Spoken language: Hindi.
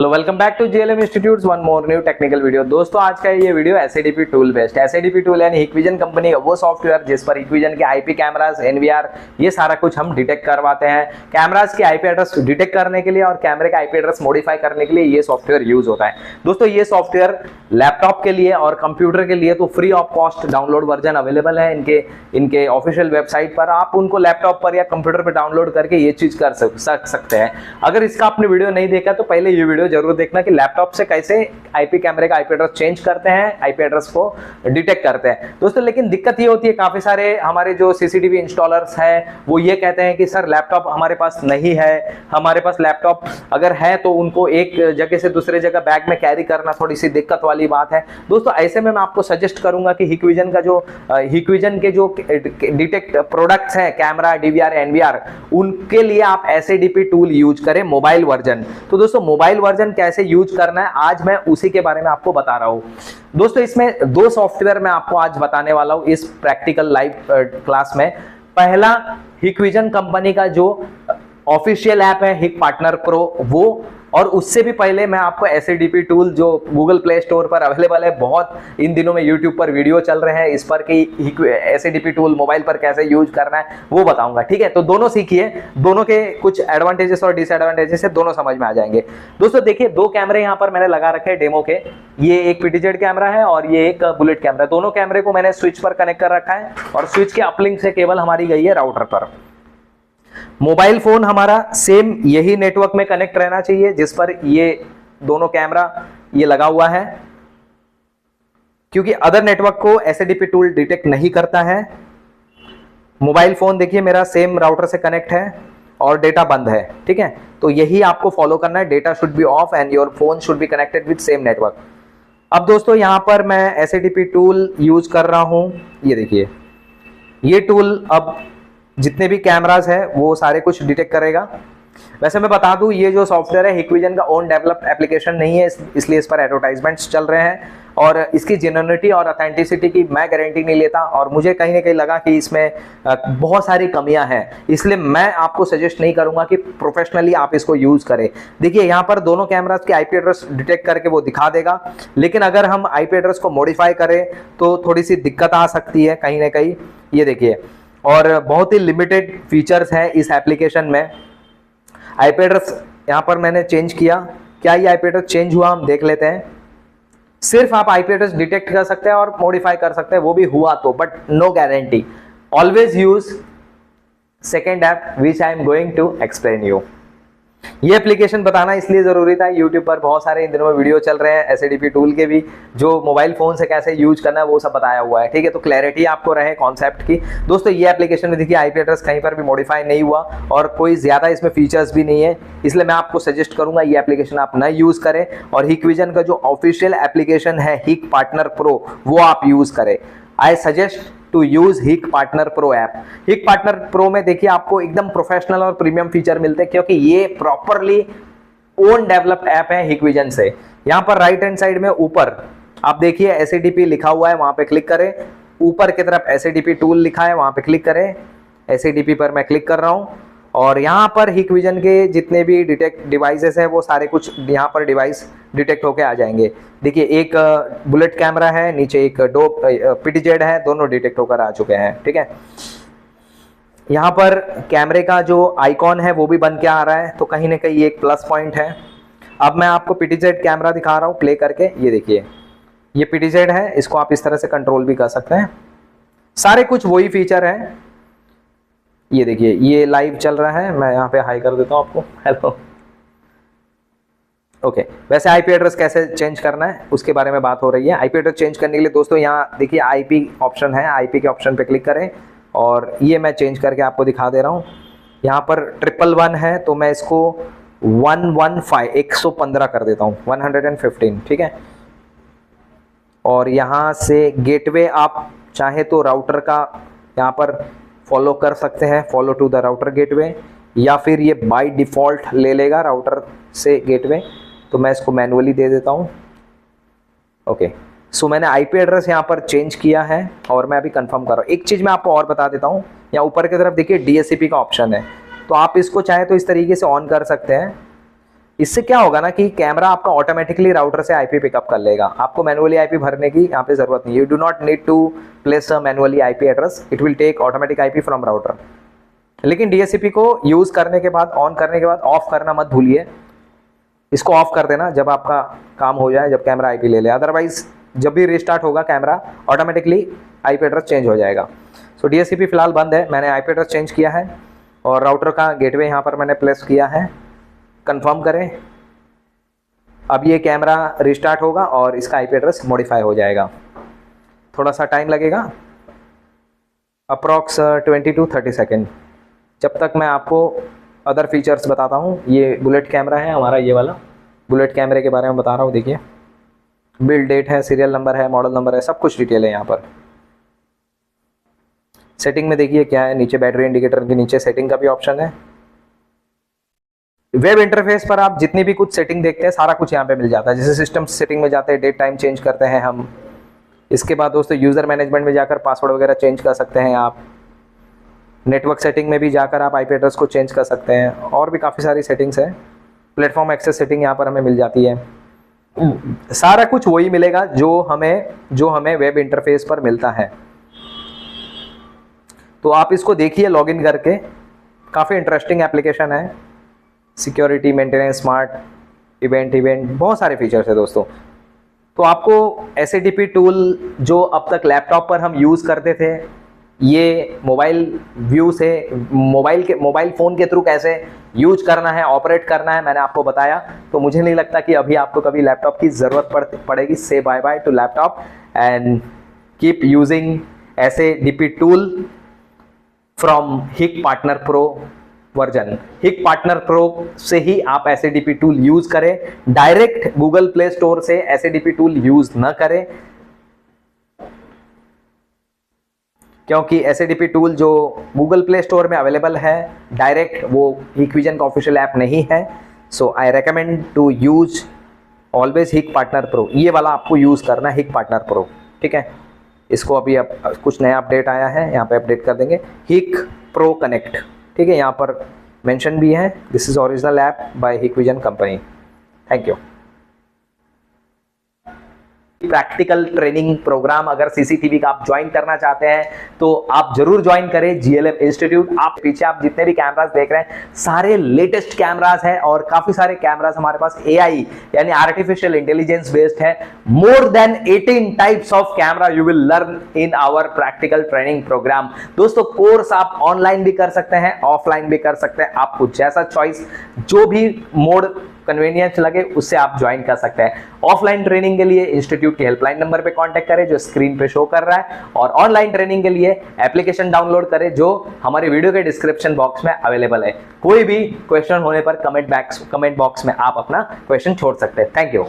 Hello, welcome back to JLM institute one more new technical video. दोस्तों आज का ये video SADP tool based. SADP tool यानी हिकविजन कंपनी का वो सॉफ्टवेयर जिस पर हिकविजन के आईपी कैमरास, एनवीआर ये सारा कुछ हम डिटेक्ट करवाते हैं। कैमरास के आईपी एड्रेस डिटेक्ट करने के लिए और कैमरे का आईपी एड्रेस मॉडिफाई करने के लिए ये सॉफ्टवेयर यूज होता है। दोस्तों ये सॉफ्टवेयर लैपटॉप के लिए और कंप्यूटर के लिए तो free of cost download version available है इनके ऑफिशियल वेबसाइट पर। आप उनको लैपटॉप पर या कंप्यूटर पर डाउनलोड करके ये चीज कर सकते हैं। अगर इसका आपने वीडियो नहीं देखा तो पहले ये वीडियो जरूर देखना कि लैपटॉप से कैसे आईपी कैमरे का आईपी एड्रेस चेंज करते हैं, आईपी एड्रेस को डिटेक्ट करते हैं। दोस्तों लेकिन दिक्कत ये होती है, काफी सारे हमारे जो सीसीटीवी इंस्टॉलर्स हैं वो ये कहते हैं कि सर लैपटॉप हमारे पास नहीं है। हमारे पास लैपटॉप अगर है तो उनको एक जगह से दूसरे जगह बैग में कैरी करना थोड़ी सी दिक्कत वाली बात है। दोस्तों ऐसे में मैं आपको सजेस्ट करूंगा कि हिकविजन के जो डिटेक्ट प्रोडक्ट्स हैं, कैमरा, डीवीआर, एनवीआर, उनके लिए आप एसएडीपी टूल यूज करें मोबाइल वर्जन। तो दोस्तों मोबाइल वर्जन कैसे यूज करना है आज मैं उसी के बारे में आपको बता रहा हूं। दोस्तों इसमें दो सॉफ्टवेयर मैं आपको आज बताने वाला हूं इस प्रैक्टिकल लाइव क्लास में। पहला हिकविजन कंपनी का जो ऑफिशियल ऐप है हिक पार्टनर प्रो वो, और उससे भी पहले मैं आपको एसएडीपी टूल जो गूगल प्ले स्टोर पर अवेलेबल है, बहुत इन दिनों में यूट्यूब पर वीडियो चल रहे हैं इस पर कि एसएडीपी टूल मोबाइल पर कैसे यूज करना है वो बताऊंगा। ठीक है, तो दोनों सीखिए, दोनों के कुछ एडवांटेजेस और डिसएडवांटेजेस है दोनों समझ में आ जाएंगे। दोस्तों देखिए दो कैमरे यहाँ पर मैंने लगा रखे हैं डेमो के। ये एक पीटीजेड कैमरा है और ये एक बुलेट कैमरा। दोनों कैमरे को मैंने स्विच पर कनेक्ट कर रखा है और स्विच के अपलिंक से केबल हमारी गई है राउटर पर। मोबाइल फोन हमारा सेम यही नेटवर्क में कनेक्ट रहना चाहिए जिस पर ये दोनों कैमरा ये लगा हुआ है, क्योंकि अदर नेटवर्क को एसएडीपी टूल डिटेक्ट नहीं करता है। मोबाइल फोन देखिए मेरा सेम राउटर से कनेक्ट है और डेटा बंद है। ठीक है, तो यही आपको फॉलो करना है। Data should be of and your phone should be connected with same network. अब दोस्तों यहां पर मैं एसएडीपी टूल यूज कर रहा हूं। ये देखिए ये टूल अब जितने भी कैमरास है वो सारे कुछ डिटेक्ट करेगा। वैसे मैं बता दूं ये जो सॉफ्टवेयर है हिकविजन का ओन डेवलप्ड एप्लीकेशन नहीं है, इसलिए इस पर एडवर्टाइजमेंट्स चल रहे हैं और इसकी जेन्युइनिटी और ऑथेंटिसिटी की मैं गारंटी नहीं लेता। और मुझे कहीं ना कहीं लगा कि इसमें बहुत सारी कमियां हैं, इसलिए मैं आपको सजेस्ट नहीं करूंगा कि प्रोफेशनली आप इसको यूज करें। देखिए यहाँ पर दोनों कैमरास के आईपी एड्रेस डिटेक्ट करके वो दिखा देगा, लेकिन अगर हम आईपी एड्रेस को मॉडिफाई करें तो थोड़ी सी दिक्कत आ सकती है कहीं ना कहीं। ये देखिए, और बहुत ही लिमिटेड फीचर्स हैं इस एप्लीकेशन में। आईपी एड्रेस यहाँ पर मैंने चेंज किया। क्या ये आईपी एड्रेस चेंज हुआ हम देख लेते हैं। सिर्फ आप आईपी एड्रेस डिटेक्ट कर सकते हैं और मॉडिफाई कर सकते हैं, वो भी हुआ तो, but no guarantee. Always use second app which I am going to explain you. ये एप्लीकेशन बताना इसलिए जरूरी था, यूट्यूब पर बहुत सारे इन दिनों में वीडियो चल रहे हैं एसएडीपी टूल के भी, जो मोबाइल फोन से कैसे यूज करना है वो सब बताया हुआ है। ठीक है, तो क्लैरिटी आपको रहे कॉन्सेप्ट की। दोस्तों ये एप्लीकेशन में देखिए आईपी एड्रेस कहीं पर भी मॉडिफाई नहीं हुआ और कोई ज्यादा इसमें फीचर्स भी नहीं है, इसलिए मैं आपको सजेस्ट करूंगा ये एप्लीकेशन आप न यूज करें और हिकविजन का जो ऑफिशियल एप्लीकेशन है हिक पार्टनर प्रो वो आप यूज करें। आई सजेस्ट टू यूज हिक पार्टनर प्रो ऐप। हिक पार्टनर प्रो में देखिए आपको एकदम प्रोफेशनल और प्रीमियम फीचर मिलते हैं, क्योंकि ये प्रॉपरली ओन डेवलप्ड ऐप है हिकविजन से। यहां पर राइट हैंड साइड में ऊपर आप देखिए एसएडीपी लिखा हुआ है, वहां पे क्लिक करें। ऊपर की तरफ एसएडीपी टूल लिखा है, वहां पे क्लिक करें। एसएडीपी पर मैं क्लिक कर रहा हूं और यहाँ पर हिकविजन के जितने भी डिटेक्ट डिवाइसेस है वो सारे कुछ यहाँ पर डिवाइस डिटेक्ट होके आ जाएंगे। देखिए एक बुलेट कैमरा है, नीचे एक दो पीटीजेड है, दोनों डिटेक्ट होकर आ चुके हैं। ठीक है, यहाँ पर कैमरे का जो आइकॉन है वो भी बन के आ रहा है, तो कहीं ना कहीं एक प्लस पॉइंट है। अब मैं आपको पीटीजेड कैमरा दिखा रहा हूँ प्ले करके। ये देखिए ये पीटीजेड है, इसको आप इस तरह से कंट्रोल भी कर सकते हैं। सारे कुछ वही फीचर है। ये देखिए ये लाइव चल रहा है, मैं यहाँ पे हाई कर देता हूँ आपको। Hello, okay. वैसे आईपी एड्रेस कैसे चेंज करना है उसके बारे में बात हो रही है। आईपी एड्रेस चेंज करने के लिए दोस्तों यहाँ देखिए आईपी ऑप्शन है, आईपी के ऑप्शन पे क्लिक करें और ये मैं चेंज करके आपको दिखा दे रहा हूँ। यहाँ पर 111 है तो मैं इसको 115 कर देता हूँ, 115। ठीक है, और यहाँ से गेटवे आप चाहे तो राउटर का यहाँ पर फॉलो कर सकते हैं, follow to the router gateway, या फिर ये बाय डिफॉल्ट ले लेगा राउटर से गेटवे, तो मैं इसको मैनुअली दे देता हूँ। ओके, सो मैंने आईपी एड्रेस यहाँ पर चेंज किया है और मैं अभी कंफर्म कर रहा हूँ। एक चीज़ मैं आपको और बता देता हूँ, यहाँ ऊपर की तरफ देखिए डीएससीपी का ऑप्शन है, तो आप इसको चाहे तो इस तरीके से ऑन कर सकते हैं इससे क्या होगा ना कि कैमरा आपका ऑटोमेटिकली राउटर से आईपी पिकअप कर लेगा, आपको मैनुअली आईपी भरने की यहाँ पे जरूरत नहीं, you do not need to place a manually IP address, it will take automatic IP from router. लेकिन डीएचसीपी को यूज करने के बाद, ऑन करने के बाद ऑफ करना मत भूलिए, इसको ऑफ कर देना जब आपका काम हो जाए, जब कैमरा आईपी ले ले, अदरवाइज जब भी रिस्टार्ट होगा camera automatically IP address change हो जाएगा। सो डीएचसीपी फिलहाल बंद है, मैंने आईपी एड्रेस चेंज किया है और राउटर का गेटवे यहाँ पर मैंने प्लेस किया है। कंफर्म करें, अब ये कैमरा रिस्टार्ट होगा और इसका आईपी एड्रेस मॉडिफाई हो जाएगा। थोड़ा सा टाइम लगेगा, अप्रॉक्स 20 to 30 सेकेंड। जब तक मैं आपको अदर फीचर्स बताता हूँ। ये बुलेट कैमरा है हमारा, ये वाला बुलेट कैमरे के बारे में बता रहा हूँ। देखिए बिल्ड डेट है, सीरियल नंबर है, मॉडल नंबर है, सब कुछ डिटेल है यहाँ पर। सेटिंग में देखिए क्या है, नीचे बैटरी इंडिकेटर के नीचे सेटिंग का भी ऑप्शन है। वेब इंटरफेस पर आप जितनी भी कुछ सेटिंग देखते हैं सारा कुछ यहाँ पे मिल जाता है। जैसे सिस्टम सेटिंग में जाते हैं, डेट टाइम चेंज करते हैं हम। इसके बाद दोस्तों यूज़र मैनेजमेंट में जाकर पासवर्ड वगैरह चेंज कर सकते हैं आप। नेटवर्क सेटिंग में भी जाकर आप आईपी एड्रेस को चेंज कर सकते हैं, और भी काफ़ी सारी सेटिंग्स है। प्लेटफॉर्म एक्सेस सेटिंग यहाँ पर हमें मिल जाती है। सारा कुछ वही मिलेगा जो हमें वेब इंटरफेस पर मिलता है। तो आप इसको देखिए लॉगिन करके, काफ़ी इंटरेस्टिंग एप्लीकेशन है। सिक्योरिटी, मेंटेनेंस, स्मार्ट इवेंट, बहुत सारे फीचर्स है दोस्तों। तो आपको एसएडीपी टूल जो अब तक लैपटॉप पर हम यूज़ करते थे, ये मोबाइल व्यू से मोबाइल फ़ोन के थ्रू कैसे यूज करना है, ऑपरेट करना है, मैंने आपको बताया। तो मुझे नहीं लगता कि अभी आपको कभी लैपटॉप की ज़रूरत पड़ेगी। Say bye bye to laptop and keep using SADP tool from Hik partner pro version. Hik partner pro से ही आप एसएडीपी टूल यूज करें, डायरेक्ट गूगल प्ले स्टोर से एसएडीपी टूल यूज न करें, क्योंकि एसएडीपी टूल जो गूगल प्ले स्टोर में अवेलेबल है डायरेक्ट, वो हिकविजन का ऑफिशियल ऐप नहीं है। So I recommend to use always Hik partner pro. ये वाला आपको यूज करना है, हिक पार्टनर प्रो, ठीक है। इसको अभी अब कुछ नया अपडेट आया है, यहाँ पे अपडेट कर देंगे, हिक प्रो कनेक्ट, ठीक है। यहाँ पर मेंशन भी है, this is original app by Hikvision company. Thank you. Practical training program अगर सीसीटीवी का आप ज्वाइन करना चाहते हैं तो आप जरूर ज्वाइन करें जीएलएम इंस्टीट्यूट। आप पीछे आप जितने भी कैमरास देख रहे हैं सारे लेटेस्ट कैमरास हैं, और काफी सारे कैमरास हमारे पास एआई यानी आर्टिफिशियल इंटेलिजेंस बेस्ड है। More than 18 types of camera you will learn in our practical training program. दोस्तों कोर्स आप ऑनलाइन भी कर सकते हैं, ऑफलाइन भी कर सकते हैं, आपको जैसा चॉइस, जो भी मोड कन्वीनियंस लगे उससे आप ज्वाइन कर सकते हैं। ऑफलाइन ट्रेनिंग के लिए इंस्टीट्यूट के हेल्पलाइन नंबर पे कांटेक्ट करें जो स्क्रीन पे शो कर रहा है, और ऑनलाइन ट्रेनिंग के लिए एप्लीकेशन डाउनलोड करें जो हमारे वीडियो के डिस्क्रिप्शन बॉक्स में अवेलेबल है। कोई भी क्वेश्चन होने पर कमेंट बॉक्स में आप अपना क्वेश्चन छोड़ सकते हैं। Thank you.